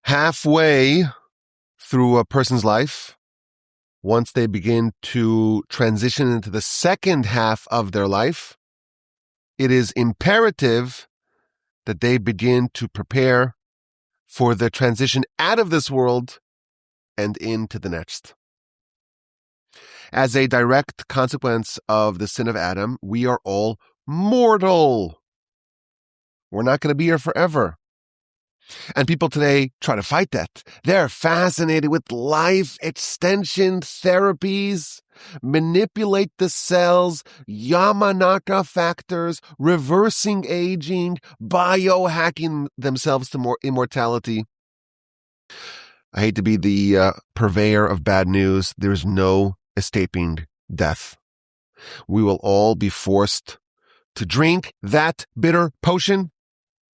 halfway through a person's life, once they begin to transition into the second half of their life, it is imperative that they begin to prepare for the transition out of this world and into the next. As a direct consequence of the sin of Adam, we are all mortal. We're not going to be here forever. And people today try to fight that. They're fascinated with life extension therapies, manipulate the cells, Yamanaka factors, reversing aging, biohacking themselves to more immortality. I hate to be the purveyor of bad news. There's no escaping death. We will all be forced to drink that bitter potion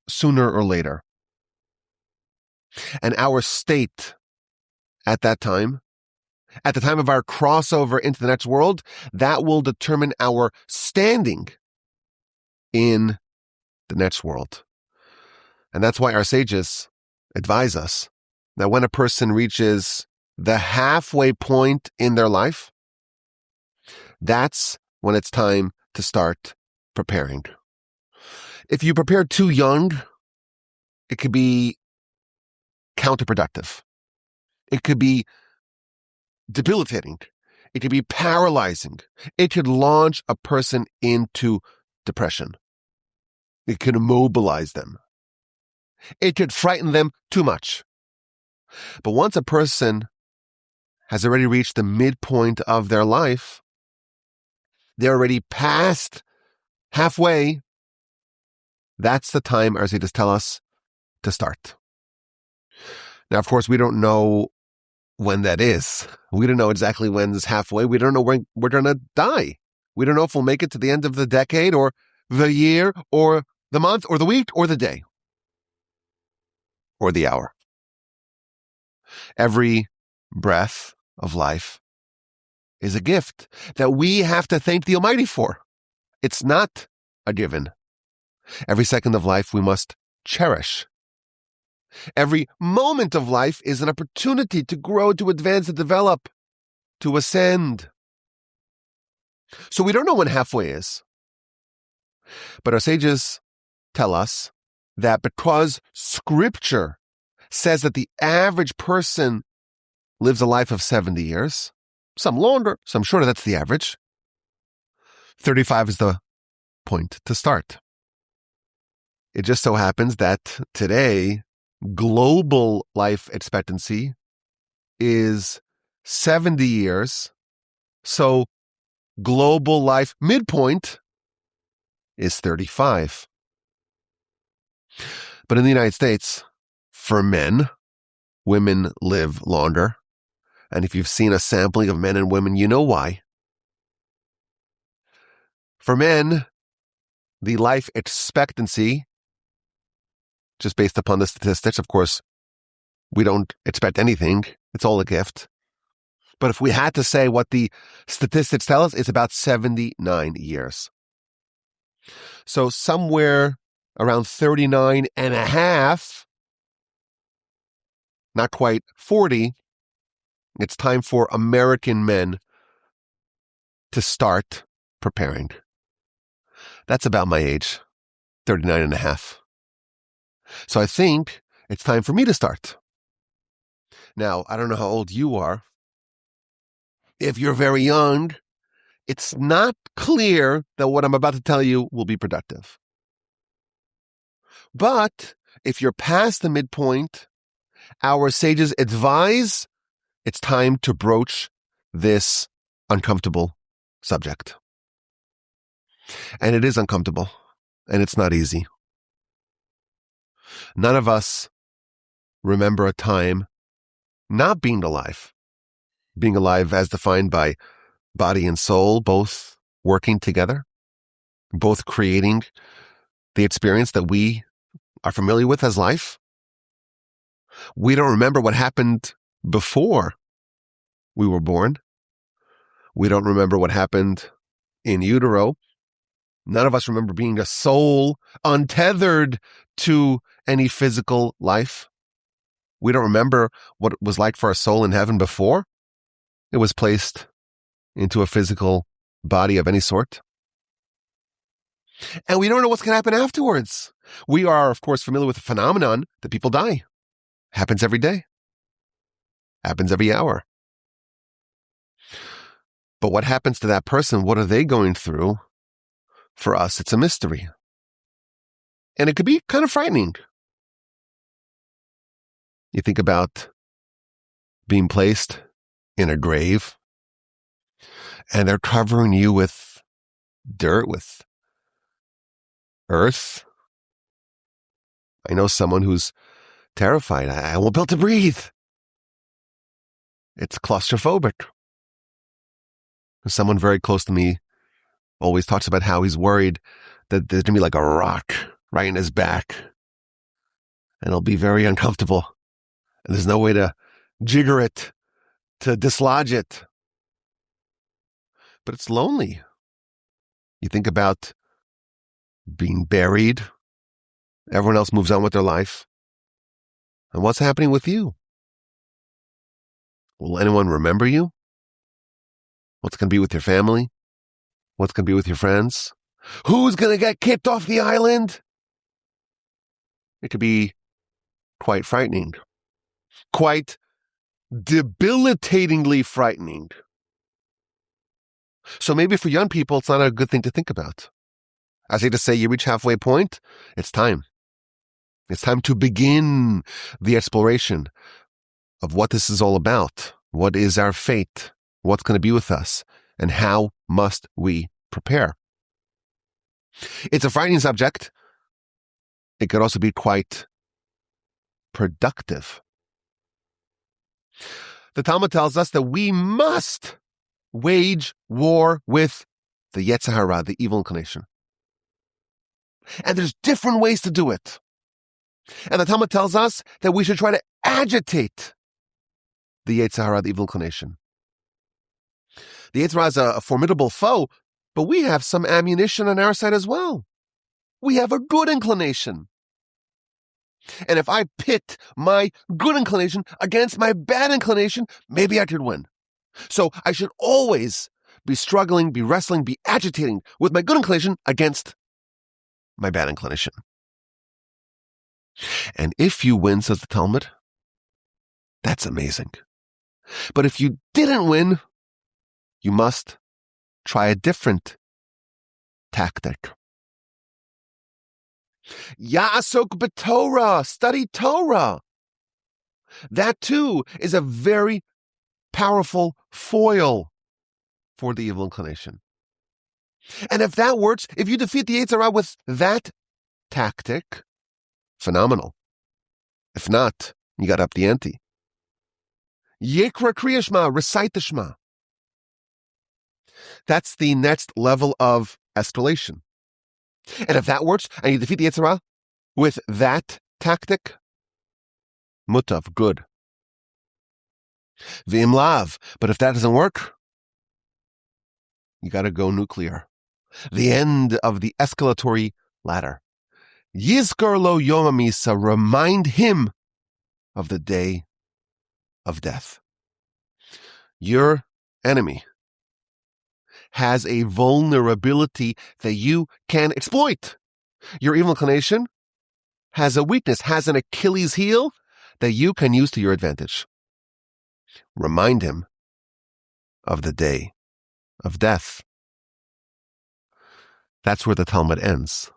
sooner or later. And our state at that time, at the time of our crossover into the next world, that will determine our standing in the next world. And that's why our sages advise us that when a person reaches the halfway point in their life, that's when it's time to start preparing. If you prepare too young, it could be counterproductive. It could be debilitating. It could be paralyzing. It could launch a person into depression. It could immobilize them. It could frighten them too much. But once a person has already reached the midpoint of their life, they're already past halfway, that's the time, our sages tell us, to start. Now, of course, we don't know when that is. We don't know exactly when it's halfway. We don't know when we're going to die. We don't know if we'll make it to the end of the decade or the year or the month or the week or the day or the hour. Every breath of life is a gift that we have to thank the Almighty for. It's not a given. Every second of life we must cherish. Every moment of life is an opportunity to grow, to advance, to develop, to ascend. So we don't know when halfway is. But our sages tell us that because Scripture says that the average person lives a life of 70 years, some longer, some shorter, that's the average. 35 is the point to start. It just so happens that today, global life expectancy is 70 years. So global life midpoint is 35. But in the United States, for men, women live longer. And if you've seen a sampling of men and women, you know why. For men, the life expectancy, just based upon the statistics, of course, we don't expect anything. It's all a gift. But if we had to say what the statistics tell us, it's about 79 years. So somewhere around 39 and a half, not quite 40, it's time for American men to start preparing. That's about my age, 39 and a half. So I think it's time for me to start. Now, I don't know how old you are. If you're very young, it's not clear that what I'm about to tell you will be productive. But if you're past the midpoint, our sages advise it's time to broach this uncomfortable subject. And it is uncomfortable, and it's not easy. None of us remember a time not being alive as defined by body and soul, both working together, both creating the experience that we are familiar with as life. We don't remember what happened before we were born. We don't remember what happened in utero. None of us remember being a soul untethered to any physical life. We don't remember what it was like for our soul in heaven before it was placed into a physical body of any sort. And we don't know what's going to happen afterwards. We are, of course, familiar with the phenomenon that people die. Happens every day. Happens every hour. But what happens to that person? What are they going through? For us, it's a mystery. And it could be kind of frightening. You think about being placed in a grave, and they're covering you with dirt, with earth. I know someone who's terrified. I won't be able to breathe. It's claustrophobic. Someone very close to me always talks about how he's worried that there's going to be like a rock right in his back, and it'll be very uncomfortable. And there's no way to jigger it, to dislodge it. But it's lonely. You think about being buried. Everyone else moves on with their life. And what's happening with you? Will anyone remember you? What's going to be with your family? What's going to be with your friends? Who's going to get kicked off the island? It could be quite frightening. Quite debilitatingly frightening. So maybe for young people, it's not a good thing to think about. I say to say, you reach halfway point, it's time. It's time to begin the exploration of what this is all about. What is our fate? What's going to be with us? And how must we prepare? It's a frightening subject. It could also be quite productive. The Talmud tells us that we must wage war with the Yetzer Hara, the evil inclination. And there's different ways to do it. And the Talmud tells us that we should try to agitate the Yetzer Hara, the evil inclination. The Yetzer Hara is a formidable foe, but we have some ammunition on our side as well. We have a good inclination. And if I pit my good inclination against my bad inclination, maybe I could win. So I should always be struggling, be wrestling, be agitating with my good inclination against my bad inclination. And if you win, says the Talmud, that's amazing. But if you didn't win, you must try a different tactic. Ya'asok b'Torah, study Torah. That too is a very powerful foil for the evil inclination. And if that works, if you defeat the Yetzer Hara with that tactic, phenomenal. If not, you got to up the ante. Yikra Kriya Shema, recite the Shema. That's the next level of escalation. And if that works, and you defeat the Yetzer Hara with that tactic, mutav, good. V'im lav, but if that doesn't work, you got to go nuclear. The end of the escalatory ladder. Yizkor lo yom hamisa, remind him of the day of death. Your enemy has a vulnerability that you can exploit. Your evil inclination has a weakness, has an Achilles heel that you can use to your advantage. Remind him of the day of death. That's where the Talmud ends.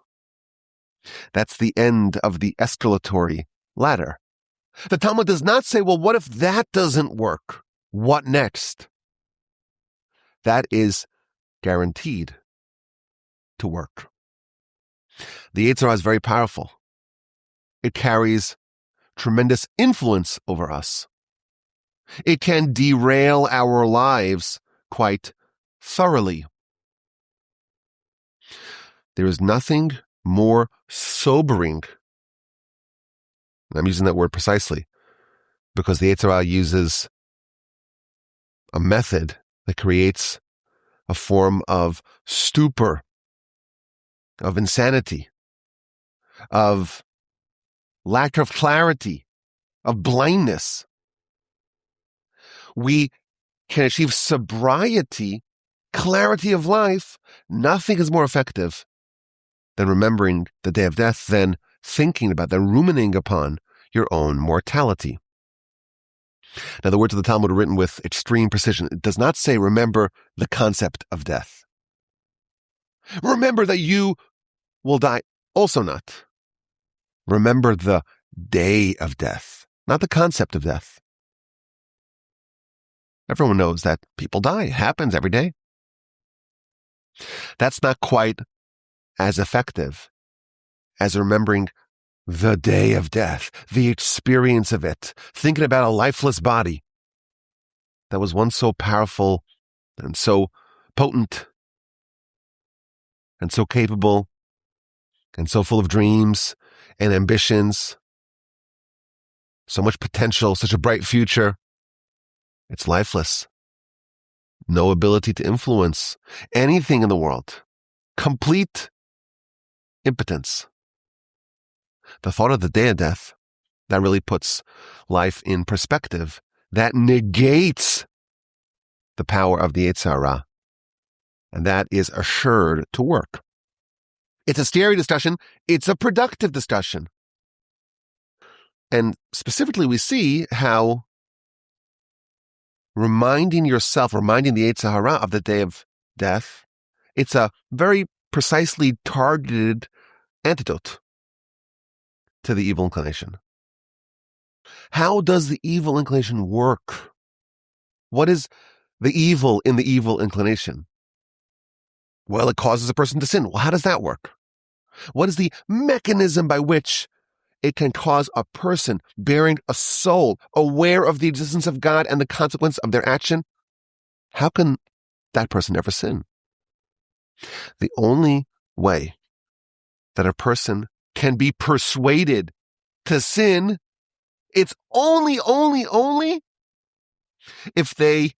That's the end of the escalatory ladder. The Talmud does not say, well, what if that doesn't work? What next? That is guaranteed to work. The Yetzer Hara is very powerful. It carries tremendous influence over us. It can derail our lives quite thoroughly. There is nothing more sobering, and I'm using that word precisely, because the Yetzer Hara uses a method that creates a form of stupor, of insanity, of lack of clarity, of blindness. We can achieve sobriety, clarity of life. Nothing is more effective than remembering the day of death, than thinking about, than ruminating upon your own mortality. Now, the words of the Talmud are written with extreme precision. It does not say, remember the concept of death. Remember that you will die. Also not. Remember the day of death, not the concept of death. Everyone knows that people die. It happens every day. That's not quite as effective as remembering the day of death, the experience of it, thinking about a lifeless body that was once so powerful and so potent and so capable and so full of dreams and ambitions, so much potential, such a bright future. It's lifeless. No ability to influence anything in the world. Complete impotence. The thought of the day of death, that really puts life in perspective. That negates the power of the Yetzer Hara. And that is assured to work. It's a scary discussion. It's a productive discussion. And specifically, we see how reminding yourself, reminding the Yetzer Hara of the day of death, it's a very precisely targeted antidote to the evil inclination. How does the evil inclination work? What is the evil in the evil inclination? Well, it causes a person to sin. Well, how does that work? What is the mechanism by which it can cause a person bearing a soul, aware of the existence of God and the consequence of their action? How can that person ever sin? The only way that a person can be persuaded to sin, it's only if they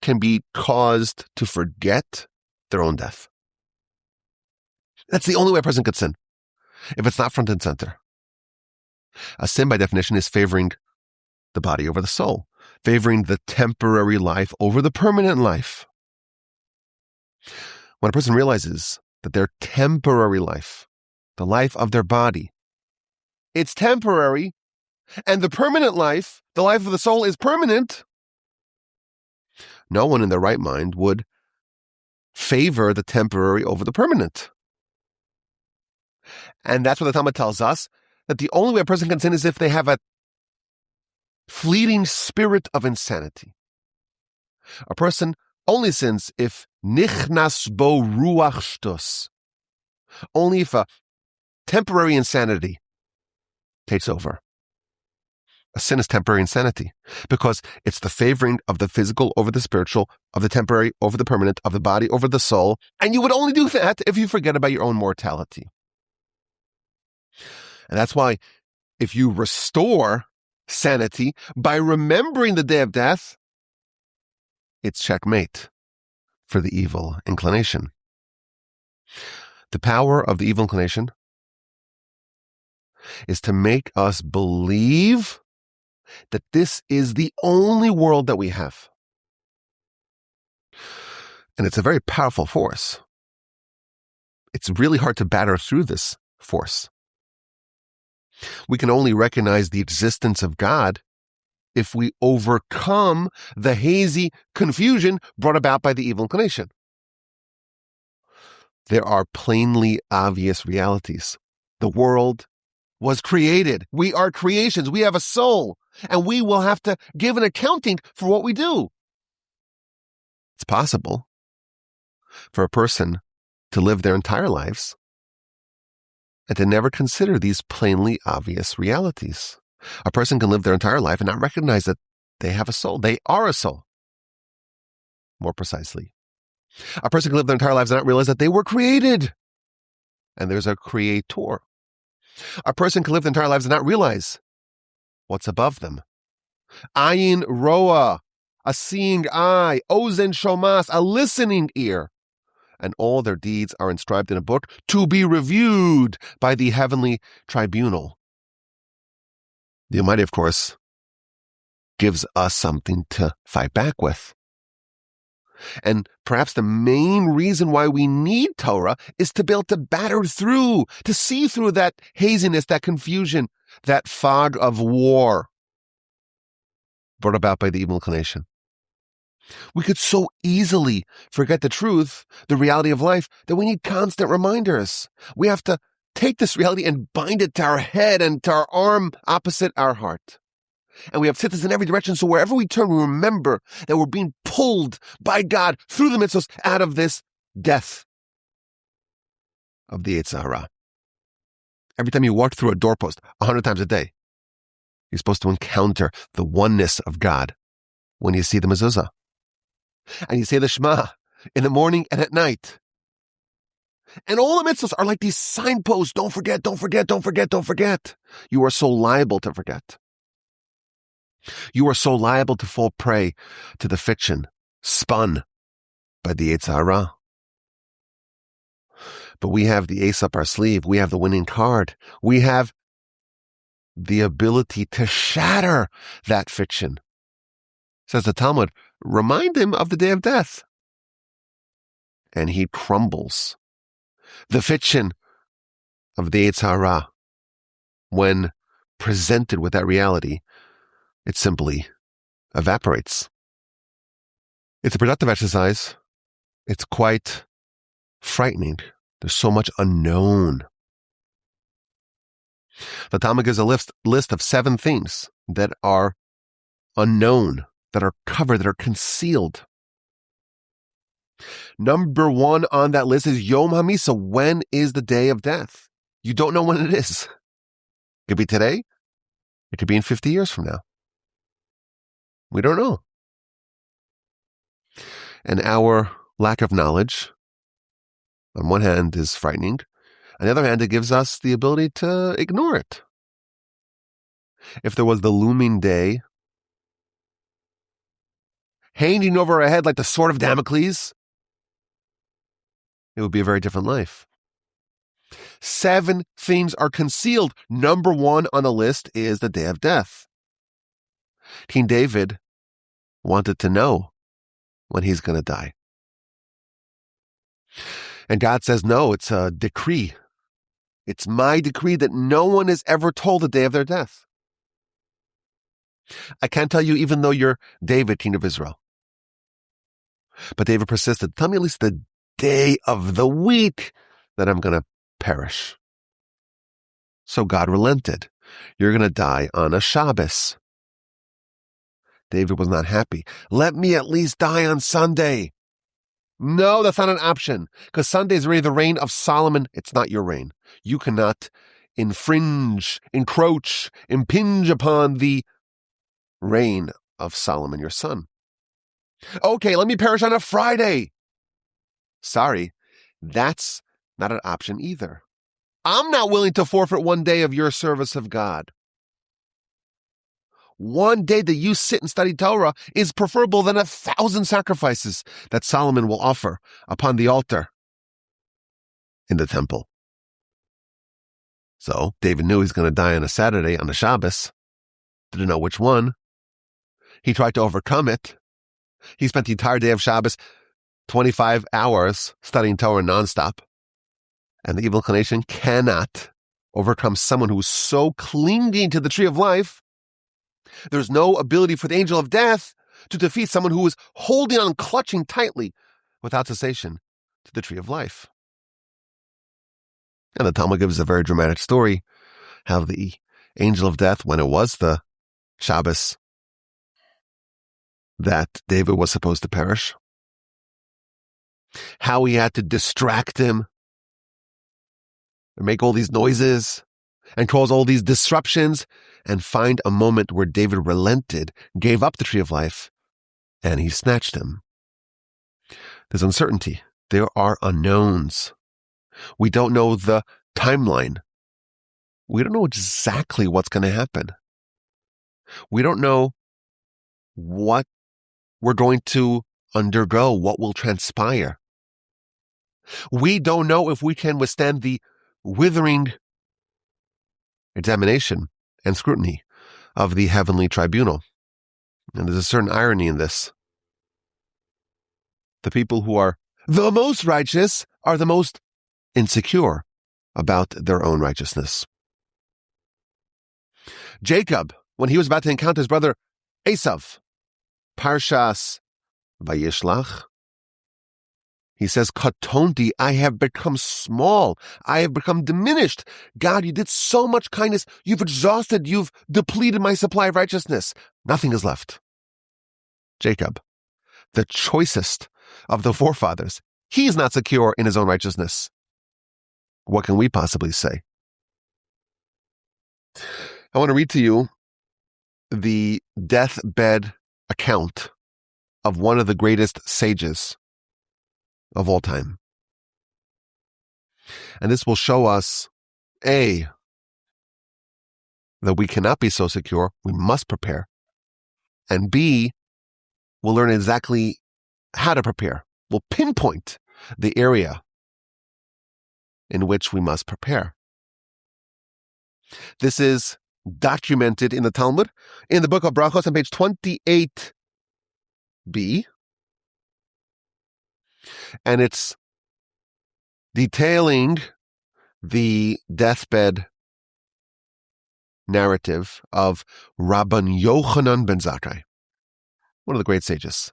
can be caused to forget their own death. That's the only way a person could sin, if it's not front and center. A sin, by definition, is favoring the body over the soul, favoring the temporary life over the permanent life. When a person realizes that their temporary life, the life of their body, it's temporary, and the permanent life, the life of the soul, is permanent, no one in their right mind would favor the temporary over the permanent. And that's what the Talmud tells us, that the only way a person can sin is if they have a fleeting spirit of insanity. A person only sins if nichnas bo ruach shtus, only if a temporary insanity takes over. A sin is temporary insanity because it's the favoring of the physical over the spiritual, of the temporary over the permanent, of the body over the soul. And you would only do that if you forget about your own mortality. And that's why if you restore sanity by remembering the day of death, it's checkmate for the evil inclination. The power of the evil inclination is to make us believe that this is the only world that we have. And it's a very powerful force. It's really hard to batter through this force. We can only recognize the existence of God if we overcome the hazy confusion brought about by the evil inclination. There are plainly obvious realities. The world was created. We are creations. We have a soul, and we will have to give an accounting for what we do. It's possible for a person to live their entire lives and to never consider these plainly obvious realities. A person can live their entire life and not recognize that they have a soul. They are a soul. More precisely, a person can live their entire lives and not realize that they were created and there's a creator. A person can live their entire lives and not realize what's above them. Ayin roa, a seeing eye, ozen shomas, a listening ear. And all their deeds are inscribed in a book to be reviewed by the heavenly tribunal. The Almighty, of course, gives us something to fight back with. And perhaps the main reason why we need Torah is to be able to batter through, to see through that haziness, that confusion, that fog of war brought about by the evil inclination. We could so easily forget the truth, the reality of life, that we need constant reminders. We have to take this reality and bind it to our head and to our arm opposite our heart. And we have tzitzis in every direction, so wherever we turn, we remember that we're being pulled by God through the mitzvos out of this death of the Yetzer Hara. Every time you walk through a doorpost 100 times a day, you're supposed to encounter the oneness of God when you see the mezuzah. And you say the Shema in the morning and at night. And all the mitzvahs are like these signposts. Don't forget, don't forget, don't forget, don't forget. You are so liable to forget. You are so liable to fall prey to the fiction spun by the Yetzer Hara. But we have the ace up our sleeve. We have the winning card. We have the ability to shatter that fiction. Says the Talmud, remind him of the day of death. And he crumbles. The fiction of the Yetzer Hara, when presented with that reality, it simply evaporates. It's a productive exercise. It's quite frightening. There's so much unknown. The Talmud gives a list of 7 things that are unknown, that are covered, that are concealed. Number 1 on that list is Yom HaMisa. When is the day of death? You don't know when it is. It could be today. It could be in 50 years from now. We don't know. And our lack of knowledge, on one hand, is frightening. On the other hand, it gives us the ability to ignore it. If there was the looming day hanging over our head like the sword of Damocles, it would be a very different life. 7 things are concealed. Number 1 on the list is the day of death. King David wanted to know when he's going to die. And God says, no, it's a decree. It's my decree that no one is ever told the day of their death. I can't tell you, even though you're David, king of Israel. But David persisted. Tell me at least the day of the week that I'm going to perish. So God relented. You're going to die on a Shabbos. David was not happy. Let me at least die on Sunday. No, that's not an option, because Sunday is already the reign of Solomon. It's not your reign. You cannot infringe, encroach, impinge upon the reign of Solomon, your son. Okay, let me perish on a Friday. Sorry, that's not an option either. I'm not willing to forfeit one day of your service of God. One day that you sit and study Torah is preferable than 1,000 sacrifices that Solomon will offer upon the altar in the temple. So David knew he's going to die on a Saturday, on a Shabbos. Didn't know which one. He tried to overcome it. He spent the entire day of Shabbos, 25 hours, studying Torah nonstop. And the evil inclination cannot overcome someone who is so clinging to the tree of life. There's no ability for the angel of death to defeat someone who is holding on, clutching tightly, without cessation, to the tree of life. And the Talmud gives a very dramatic story, how the angel of death, when it was the Shabbos that David was supposed to perish, how he had to distract him and make all these noises and cause all these disruptions and find a moment where David relented, gave up the tree of life, and he snatched him. There's uncertainty. There are unknowns. We don't know the timeline. We don't know exactly what's going to happen. We don't know what we're going to undergo, what will transpire. We don't know if we can withstand the withering examination and scrutiny of the heavenly tribunal. And there's a certain irony in this. The people who are the most righteous are the most insecure about their own righteousness. Jacob, when he was about to encounter his brother Esav, Parshas Vayishlach, he says, Katonti, I have become small. I have become diminished. God, you did so much kindness. You've exhausted, you've depleted my supply of righteousness. Nothing is left. Jacob, the choicest of the forefathers, he is not secure in his own righteousness. What can we possibly say? I want to read to you the deathbed account of one of the greatest sages of all time. And this will show us, A, that we cannot be so secure, we must prepare. And B, we'll learn exactly how to prepare. We'll pinpoint the area in which we must prepare. This is documented in the Talmud, in the book of Brachos on page 28b, and it's detailing the deathbed narrative of Rabban Yochanan ben Zakkai, one of the great sages.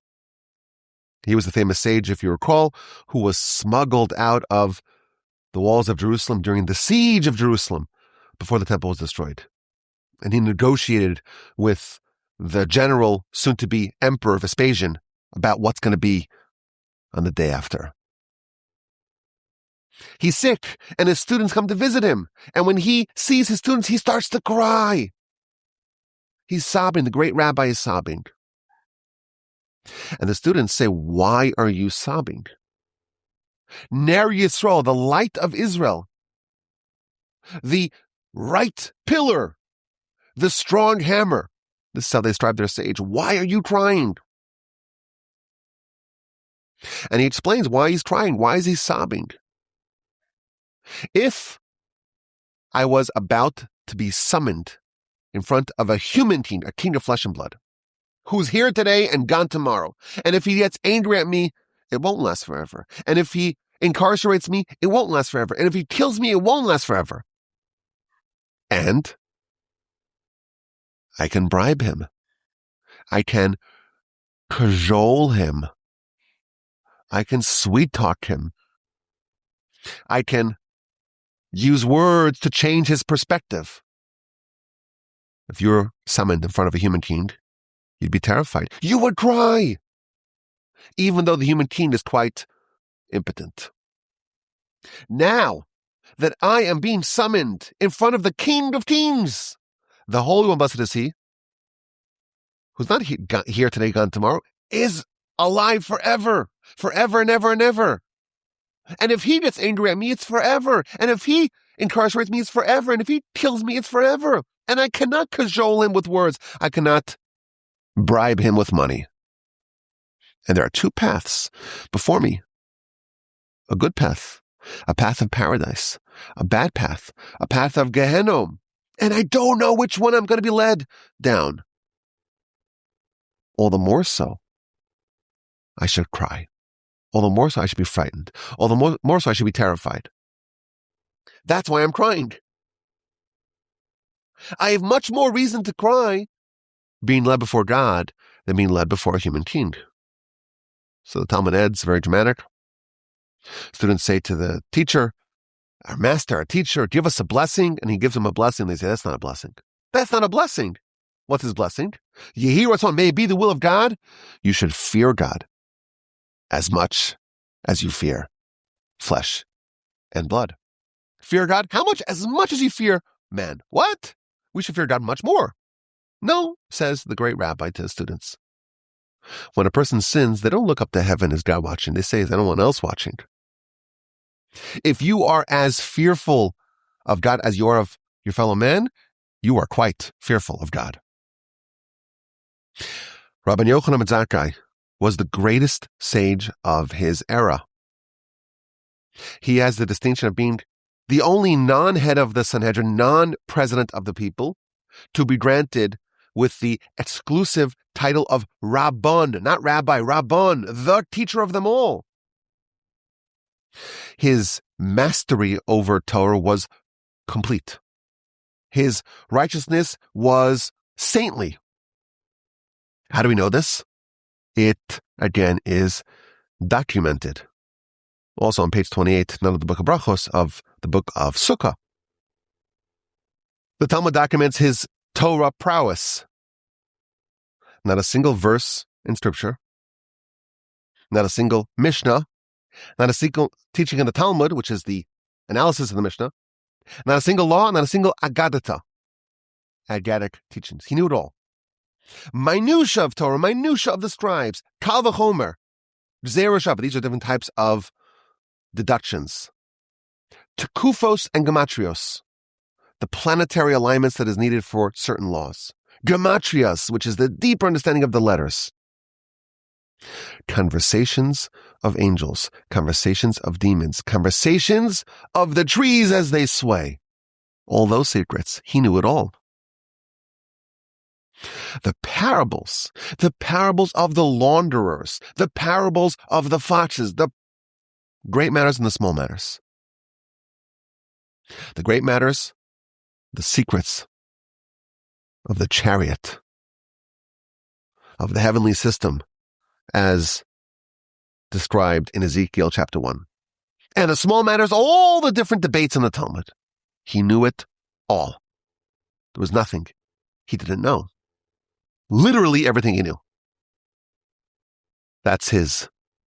He was the famous sage, if you recall, who was smuggled out of the walls of Jerusalem during the siege of Jerusalem before the temple was destroyed. And he negotiated with the general, soon-to-be Emperor Vespasian, about what's going to be on the day after. He's sick, and his students come to visit him. And when he sees his students, he starts to cry. He's sobbing. The great rabbi is sobbing. And the students say, why are you sobbing? Ner Yisrael, the light of Israel, the right pillar, the strong hammer. This is how they describe their sage. Why are you crying? And he explains why he's crying. Why is he sobbing? If I was about to be summoned in front of a human king, a king of flesh and blood, who's here today and gone tomorrow, and if he gets angry at me, it won't last forever. And if he incarcerates me, it won't last forever. And if he kills me, it won't last forever. And I can bribe him. I can cajole him. I can sweet talk him. I can use words to change his perspective. If you're summoned in front of a human king, you'd be terrified. You would cry, even though the human king is quite impotent. Now that I am being summoned in front of the King of Kings, the Holy One, blessed is He, who's not here today, gone tomorrow, is alive forever, forever and ever and ever. And if he gets angry at me, it's forever. And if he incarcerates me, it's forever. And if he kills me, it's forever. And I cannot cajole him with words. I cannot bribe him with money. And there are two paths before me. A good path, a path of paradise, a bad path, a path of Gehenom. And I don't know which one I'm going to be led down. All the more so, I should cry. All the more so, I should be frightened. All the more so, I should be terrified. That's why I'm crying. I have much more reason to cry being led before God than being led before a human king. So the Talmud adds, very dramatic. Students say to the teacher, our master, our teacher, give us a blessing. And he gives them a blessing. They say, that's not a blessing. That's not a blessing. What's his blessing? Yehi Ratzon, may it be the will of God. You should fear God as much as you fear flesh and blood. Fear God, how much? As much as you fear man. What? We should fear God much more. No, says the great rabbi to his students. When a person sins, they don't look up to heaven as God watching. They say, is anyone else watching? If you are as fearful of God as you are of your fellow man, you are quite fearful of God. Rabban Yochanan ben Zakkai was the greatest sage of his era. He has the distinction of being the only non-head of the Sanhedrin, non-president of the people, to be granted with the exclusive title of Rabbon, not rabbi, Rabbon, the teacher of them all. His mastery over Torah was complete. His righteousness was saintly. How do we know this? It, again, is documented. Also on page 28, not of the book of Brachos, of the book of Sukkah. The Talmud documents his Torah prowess. Not a single verse in Scripture, not a single Mishnah, not a single teaching in the Talmud, which is the analysis of the Mishnah, not a single law, not a single Agadata, Agadic teachings. He knew it all. Minutia of Torah, minutia of the scribes, Kal v'chomer, Gzeira Shabbat. These are different types of deductions. Tekufos and gematrios, the planetary alignments that is needed for certain laws. Gematrias, which is the deeper understanding of the letters. Conversations of angels, conversations of demons, conversations of the trees as they sway. All those secrets, he knew it all. The parables of the launderers, the parables of the foxes, the great matters and the small matters. The great matters, the secrets of the chariot, of the heavenly system, as described in Ezekiel chapter 1. And the small matters, all the different debates in the Talmud. He knew it all. There was nothing he didn't know. Literally everything he knew. That's his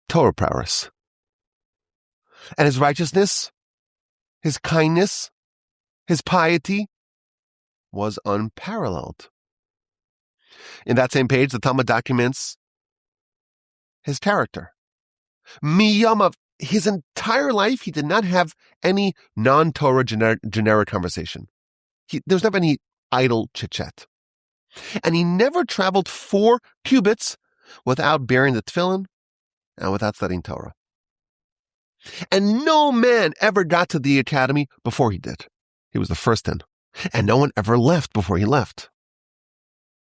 Torah prowess. And his righteousness, his kindness, his piety was unparalleled. In that same page, the Talmud documents his character. Miyamav, his entire life, he did not have any non-Torah generic conversation. There was never any idle chit-chat. And he never traveled 4 cubits without bearing the tefillin and without studying Torah. And no man ever got to the academy before he did. He was the first in. And no one ever left before he left.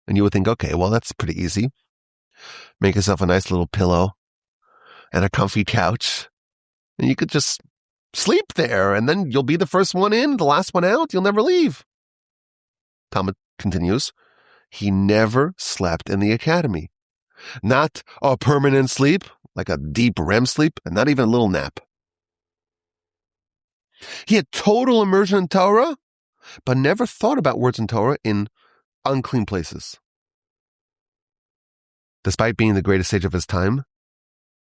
And you would think, okay, well, that's pretty easy. Make yourself a nice little pillow and a comfy couch, and you could just sleep there, and then you'll be the first one in, the last one out. You'll never leave. Talmud continues, he never slept in the academy. Not a permanent sleep, like a deep REM sleep, and not even a little nap. He had total immersion in Torah, but never thought about words in Torah in unclean places. Despite being the greatest sage of his time,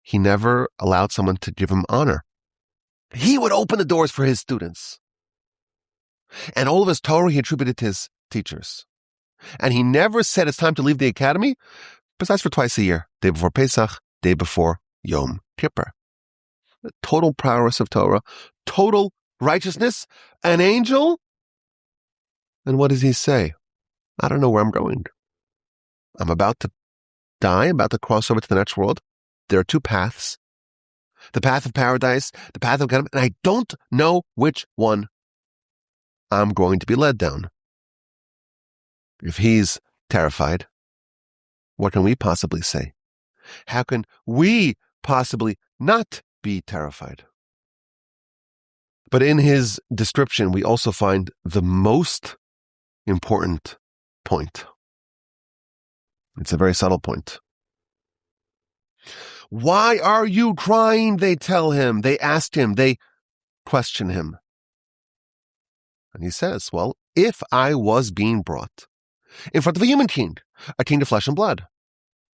he never allowed someone to give him honor. He would open the doors for his students. And all of his Torah he attributed to his teachers. And he never said it's time to leave the academy, besides for twice a year, day before Pesach, day before Yom Kippur. The total prowess of Torah, total righteousness, an angel. And what does he say? I don't know where I'm going. I'm about to die, about to cross over to the next world. There are 2 paths. The path of paradise, the path of Gehenna, and I don't know which one I'm going to be led down. If he's terrified, what can we possibly say? How can we possibly not be terrified? But in his description, we also find the most important point. It's a very subtle point. Why are you crying? They tell him. They ask him. They question him. And he says, well, if I was being brought in front of a human king, a king of flesh and blood,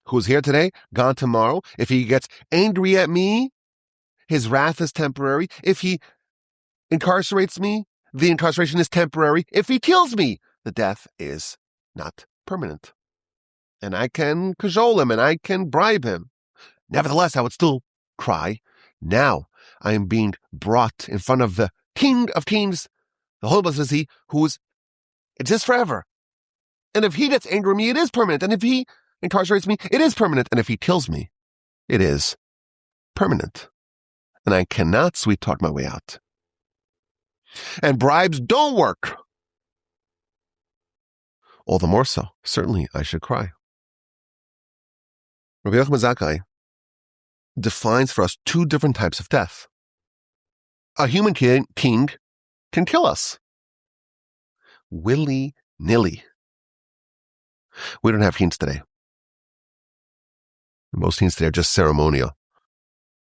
who's here today, gone tomorrow, if he gets angry at me, his wrath is temporary. If he incarcerates me, the incarceration is temporary. If he kills me, the death is not permanent. And I can cajole him and I can bribe him. Nevertheless, I would still cry. Now I am being brought in front of the King of Kings, the Holy Blessed is He, who exists forever. And if he gets angry at me, it is permanent. And if he incarcerates me, it is permanent. And if he kills me, it is permanent. And I cannot sweet talk my way out. And bribes don't work. all the more so. Certainly, I should cry. Rabbi Yochanan Zakkai defines for us two different types of death. A human king can kill us willy-nilly. We don't have kings today. Most kings today are just ceremonial.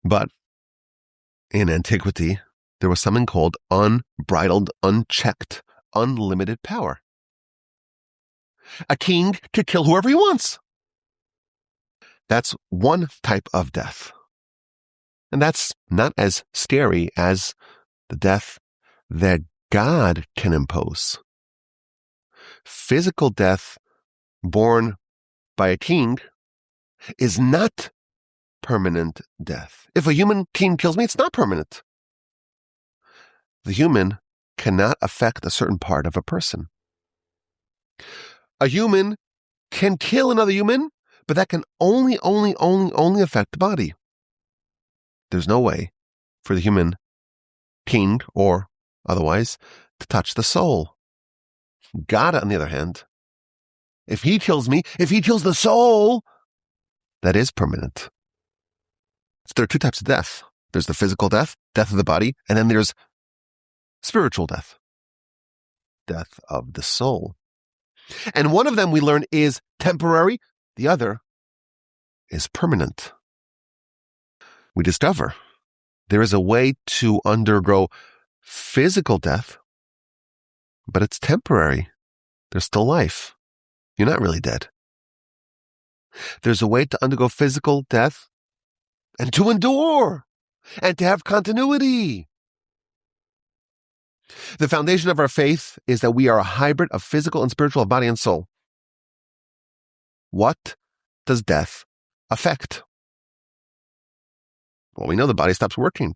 But in antiquity, there was something called unbridled, unchecked, unlimited power. A king could kill whoever he wants. That's one type of death. And that's not as scary as the death that God can impose. Physical death born by a king is not permanent death. If a human king kills me, it's not permanent. The human cannot affect a certain part of a person. A human can kill another human, but that can only affect the body. There's no way for the human king or otherwise to touch the soul. God, on the other hand, if he kills me, if he kills the soul, that is permanent. So there are two types of death. There's the physical death, death of the body, and then there's spiritual death, death of the soul. And one of them we learn is temporary, the other is permanent. We discover there is a way to undergo physical death, but it's temporary. There's still life. You're not really dead. There's a way to undergo physical death and to endure and to have continuity. The foundation of our faith is that we are a hybrid of physical and spiritual, of body and soul. What does death affect? Well, we know the body stops working.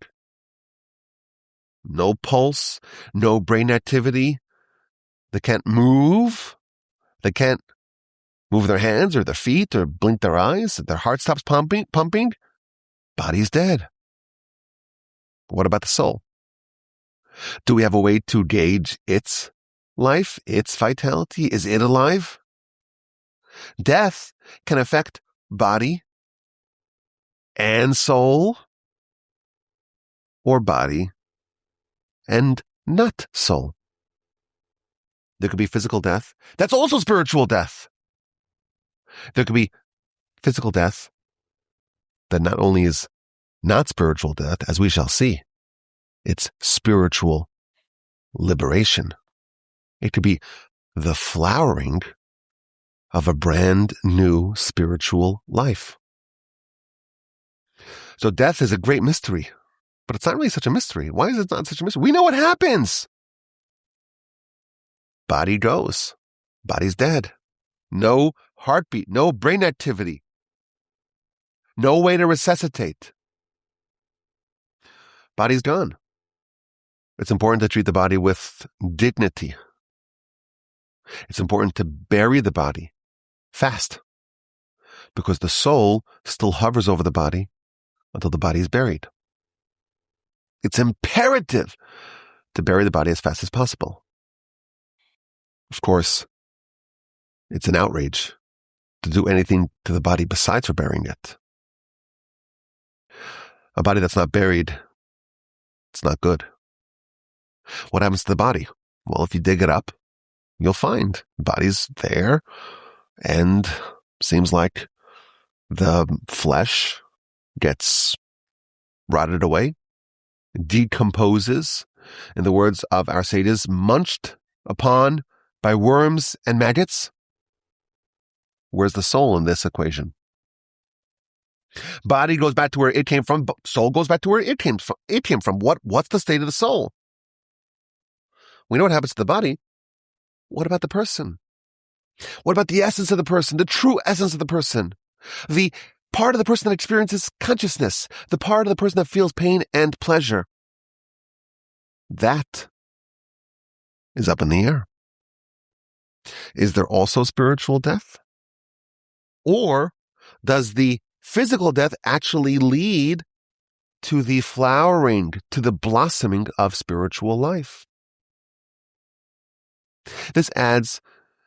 No pulse, no brain activity. They can't move. They can't move their hands or their feet or blink their eyes. Their heart stops pumping. Body's dead. What about the soul? Do we have a way to gauge its life, its vitality? Is it alive? Death can affect body and soul, or body and not soul. There could be physical death. That's also spiritual death. There could be physical death that not only is not spiritual death, as we shall see, it's spiritual liberation. It could be the flowering of a brand new spiritual life. So death is a great mystery, but it's not really such a mystery. Why is it not such a mystery? We know what happens. Body goes. Body's dead. No heartbeat, no brain activity. No way to resuscitate. Body's gone. It's important to treat the body with dignity. It's important to bury the body fast, because the soul still hovers over the body until the body is buried. It's imperative to bury the body as fast as possible. Of course, it's an outrage to do anything to the body besides for burying it. A body that's not buried, it's not good. What happens to the body? Well, if you dig it up, you'll find the body's there, and seems like the flesh gets rotted away, decomposes, in the words of our sages, munched upon by worms and maggots. Where's the soul in this equation? Body goes back to where it came from, but soul goes back to where it came from. What's the state of the soul? We know what happens to the body. What about the person? What about the essence of the person, the true essence of the person? The part of the person that experiences consciousness, the part of the person that feels pain and pleasure. That is up in the air. Is there also spiritual death? Or does the physical death actually lead to the flowering, to the blossoming of spiritual life? This adds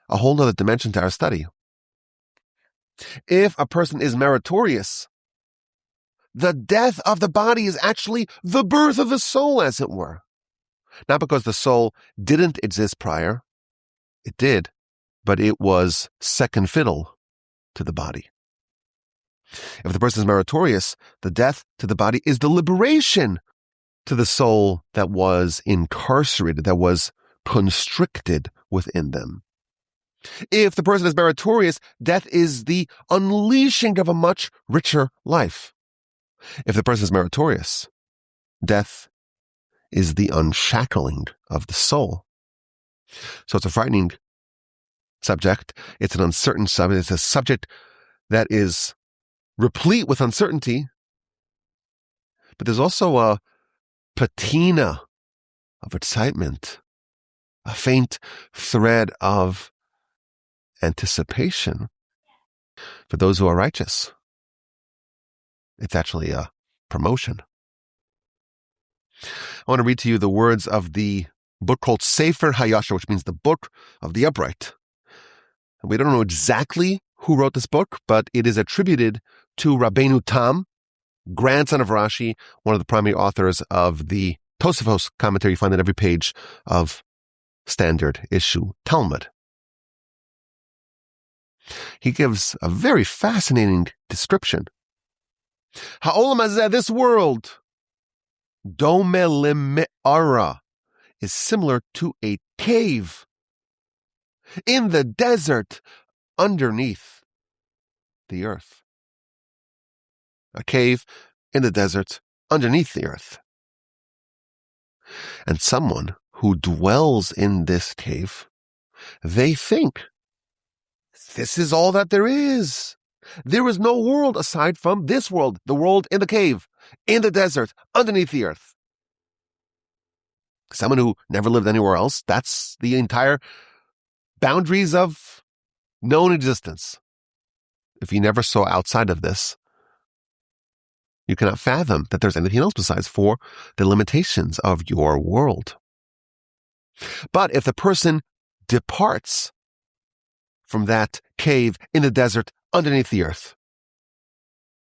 a whole other dimension to our study. If a person is meritorious, the death of the body is actually the birth of the soul, as it were. Not because the soul didn't exist prior. It did, but it was second fiddle to the body. If the person is meritorious, the death to the body is the liberation to the soul that was incarcerated, that was constricted within them. If the person is meritorious, death is the unleashing of a much richer life. If the person is meritorious, death is the unshackling of the soul. So it's a frightening subject. It's an uncertain subject. It's a subject that is replete with uncertainty, but there's also a patina of excitement, a faint thread of anticipation for those who are righteous. It's actually a promotion. I want to read to you the words of the book called Sefer HaYashar, which means the book of the upright. We don't know exactly who wrote this book, but it is attributed to Rabbeinu Tam, grandson of Rashi, one of the primary authors of the Tosafos commentary you find on every page of standard issue Talmud. He gives a very fascinating description. Ha'olam hazeh, this world, dome le'me'ara, is similar to a cave in the desert underneath the earth. A cave in the desert underneath the earth. And someone who dwells in this cave, they think, this is all that there is. There is no world aside from this world, the world in the cave, in the desert, underneath the earth. Someone who never lived anywhere else, that's the entire boundaries of known existence. If you never saw outside of this, you cannot fathom that there's anything else besides for the limitations of your world. But if the person departs from that cave in the desert underneath the earth,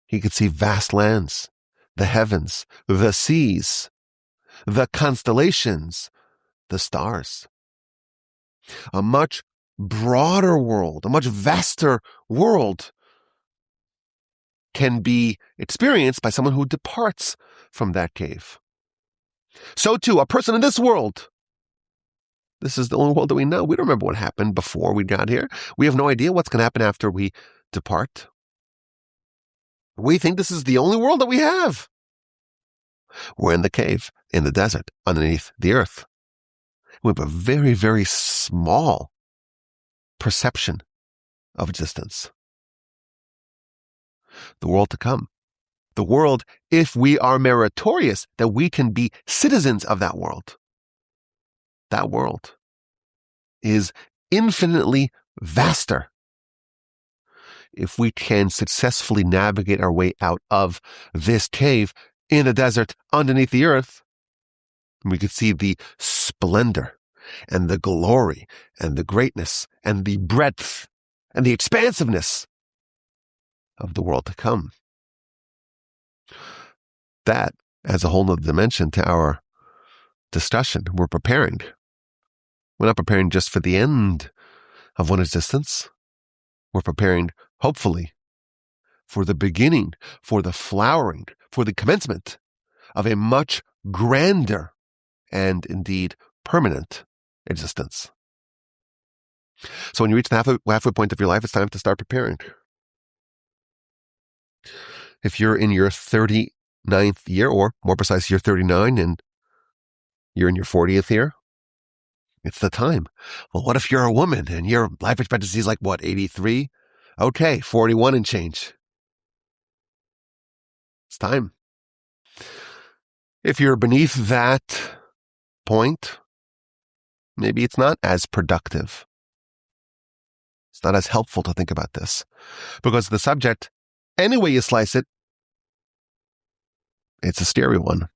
he could see vast lands, the heavens, the seas, the constellations, the stars. A much broader world, a much vaster world can be experienced by someone who departs from that cave. So too, a person in this world, this is the only world that we know. We don't remember what happened before we got here. We have no idea what's going to happen after we depart. We think this is the only world that we have. We're in the cave, in the desert, underneath the earth. We have a very, very small perception of existence. The world to come. The world, if we are meritorious, that we can be citizens of that world. That world is infinitely vaster. If we can successfully navigate our way out of this cave in the desert underneath the earth, we could see the splendor and the glory and the greatness and the breadth and the expansiveness of the world to come. That adds a whole other dimension to our discussion. We're preparing. We're not preparing just for the end of one existence. We're preparing, hopefully, for the beginning, for the flowering, for the commencement of a much grander and indeed permanent existence. So when you reach the halfway point of your life, it's time to start preparing. If you're in your 39th year, or more precise, you're 39 and you're in your 40th year, it's the time. Well, what if you're a woman and your life expectancy is like, 83? Okay, 41 and change. It's time. If you're beneath that point, maybe it's not as productive. It's not as helpful to think about this. Because the subject, any way you slice it, it's a scary one.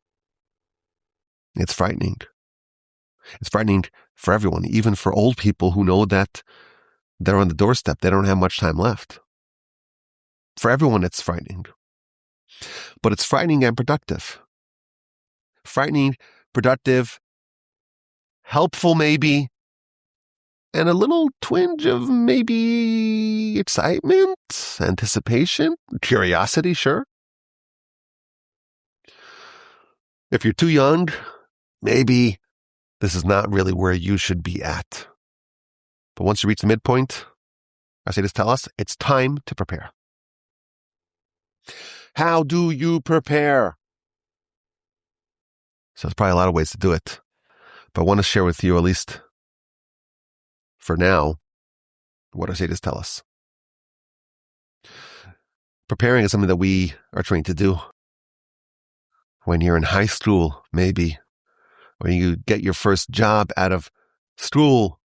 It's frightening. It's frightening for everyone, even for old people who know that They're on the doorstep. They don't have much time left. For everyone, it's frightening. But it's frightening and productive. Frightening, productive, helpful maybe, and a little twinge of maybe excitement, anticipation, curiosity, sure. If you're too young, maybe this is not really where you should be at. But once you reach the midpoint, our sages tell us it's time to prepare. How do you prepare? So there's probably a lot of ways to do it. But I want to share with you, at least for now, what our sages tell us. Preparing is something that we are trained to do. When you're in high school, maybe, when you get your first job out of school,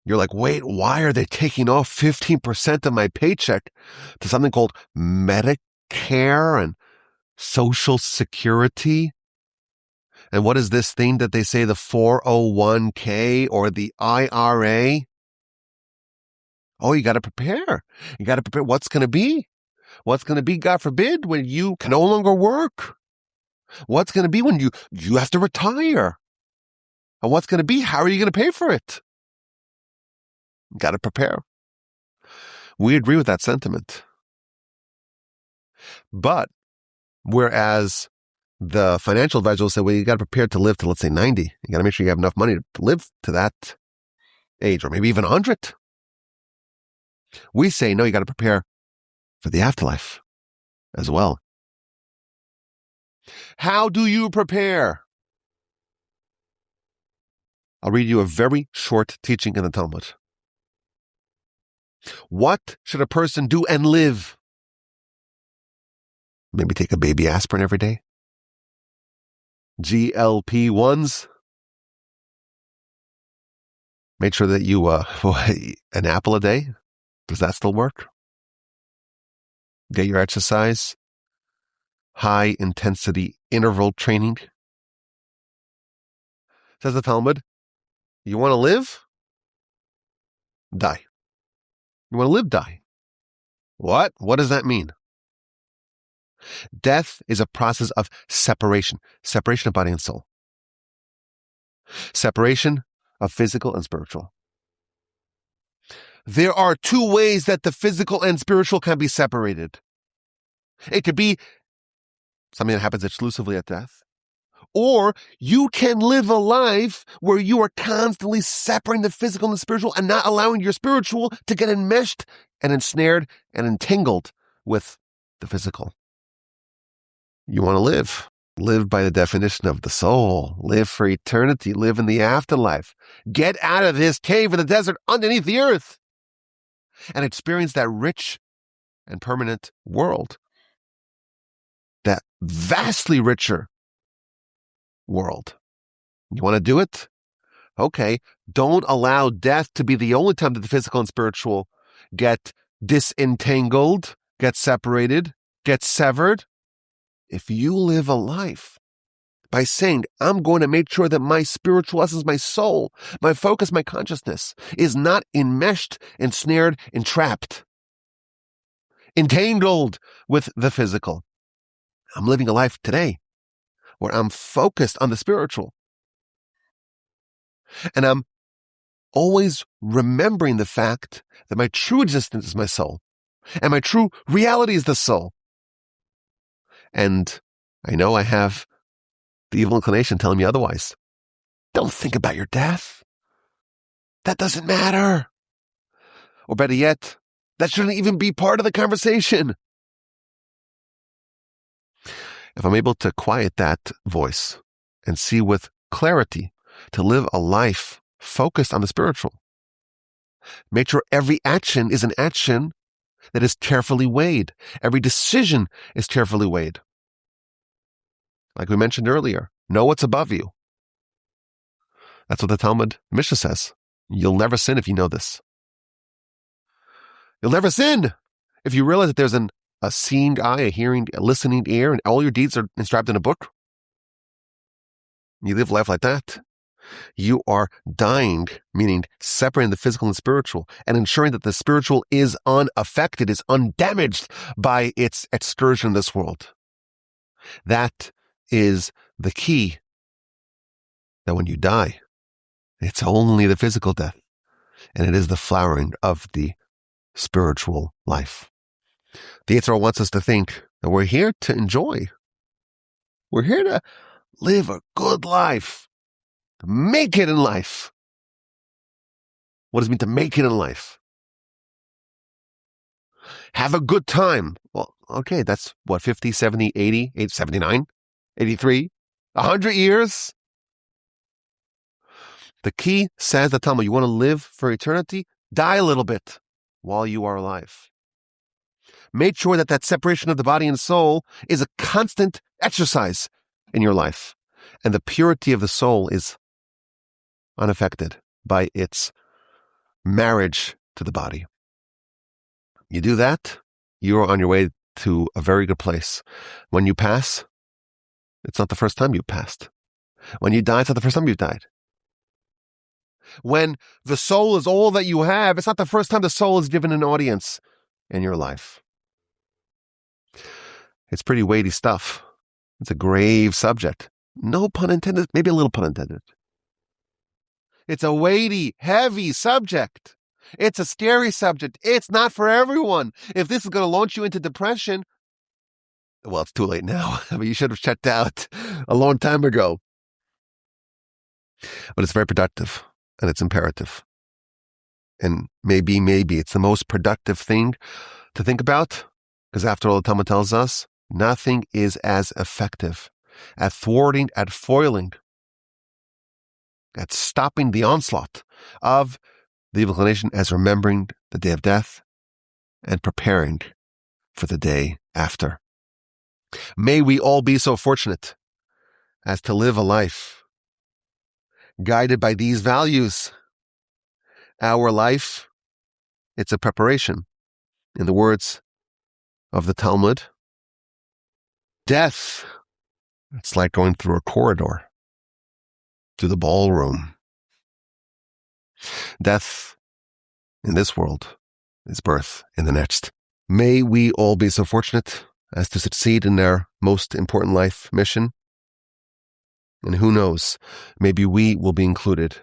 you're like, wait, why are they taking off 15% of my paycheck to something called Medicare and Social Security? And what is this thing that they say, the 401k or the IRA? Oh, you got to prepare. You got to prepare. What's going to be? What's going to be, God forbid, when you can no longer work? What's going to be when you have to retire? And what's going to be? How are you going to pay for it? You got to prepare. We agree with that sentiment. But whereas the financial advisor will say, well, you got to prepare to live to, let's say, 90. You got to make sure you have enough money to live to that age, or maybe even 100. We say, no, you got to prepare for the afterlife as well. How do you prepare? I'll read you a very short teaching in the Talmud. What should a person do and live? Maybe take a baby aspirin every day. GLP-1s. Make sure that you an apple a day. Does that still work? Get your exercise. High intensity interval training. Says the Talmud, you want to live? Die. You want to live? Die. What? What does that mean? Death is a process of separation. Separation of body and soul. Separation of physical and spiritual. There are two ways that the physical and spiritual can be separated. It could be something that happens exclusively at death. Or you can live a life where you are constantly separating the physical and the spiritual and not allowing your spiritual to get enmeshed and ensnared and entangled with the physical. You want to live. Live by the definition of the soul. Live for eternity. Live in the afterlife. Get out of this cave in the desert underneath the earth and experience that rich and permanent world. That vastly richer world. You want to do it? Okay. Don't allow death to be the only time that the physical and spiritual get disentangled, get separated, get severed. If you live a life by saying, I'm going to make sure that my spiritual essence, my soul, my focus, my consciousness is not enmeshed, ensnared, entrapped, entangled with the physical. I'm living a life today where I'm focused on the spiritual. And I'm always remembering the fact that my true existence is my soul. And my true reality is the soul. And I know I have the evil inclination telling me otherwise. Don't think about your death. That doesn't matter. Or better yet, that shouldn't even be part of the conversation. If I'm able to quiet that voice and see with clarity to live a life focused on the spiritual, make sure every action is an action that is carefully weighed. Every decision is carefully weighed. Like we mentioned earlier, know what's above you. That's what the Talmud Mishnah says. You'll never sin if you know this. You'll never sin if you realize that there's a seeing eye, a hearing, a listening ear, and all your deeds are inscribed in a book. You live life like that. You are dying, meaning separating the physical and spiritual, and ensuring that the spiritual is unaffected, is undamaged by its excursion in this world. That is the key. That when you die, it's only the physical death, and it is the flowering of the spiritual life. The Yetzer Hara wants us to think that we're here to enjoy. We're here to live a good life, to make it in life. What does it mean to make it in life? Have a good time. Well, okay, that's what, 50, 70, 80, 79, 83, 100 years? The key, says the Talmud, you want to live for eternity? Die a little bit while you are alive. Make sure that separation of the body and soul is a constant exercise in your life. And the purity of the soul is unaffected by its marriage to the body. You do that, you are on your way to a very good place. When you pass, it's not the first time you passed. When you die, it's not the first time you've died. When the soul is all that you have, it's not the first time the soul is given an audience in your life. It's pretty weighty stuff. It's a grave subject. No pun intended, maybe a little pun intended. It's a weighty, heavy subject. It's a scary subject. It's not for everyone. If this is going to launch you into depression, well, it's too late now. I mean, you should have checked out a long time ago. But it's very productive, and it's imperative. And maybe it's the most productive thing to think about, because after all, the Talmud tells us, nothing is as effective at thwarting, at foiling, at stopping the onslaught of the evil inclination as remembering the day of death and preparing for the day after. May we all be so fortunate as to live a life guided by these values. Our life, it's a preparation. In the words of the Talmud, death, it's like going through a corridor to the ballroom. Death in this world is birth in the next. May we all be so fortunate as to succeed in our most important life mission. And who knows, maybe we will be included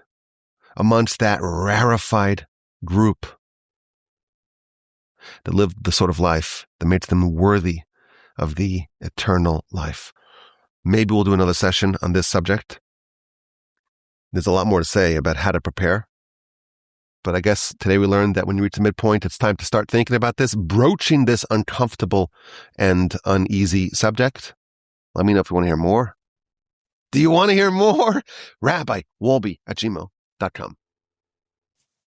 amongst that rarefied group that lived the sort of life that made them worthy of the eternal life. Maybe we'll do another session on this subject. There's a lot more to say about how to prepare. But I guess today we learned that when you reach the midpoint, it's time to start thinking about this, broaching this uncomfortable and uneasy subject. Let me know if you want to hear more. Do you want to hear more? RabbiWolbe@gmail.com.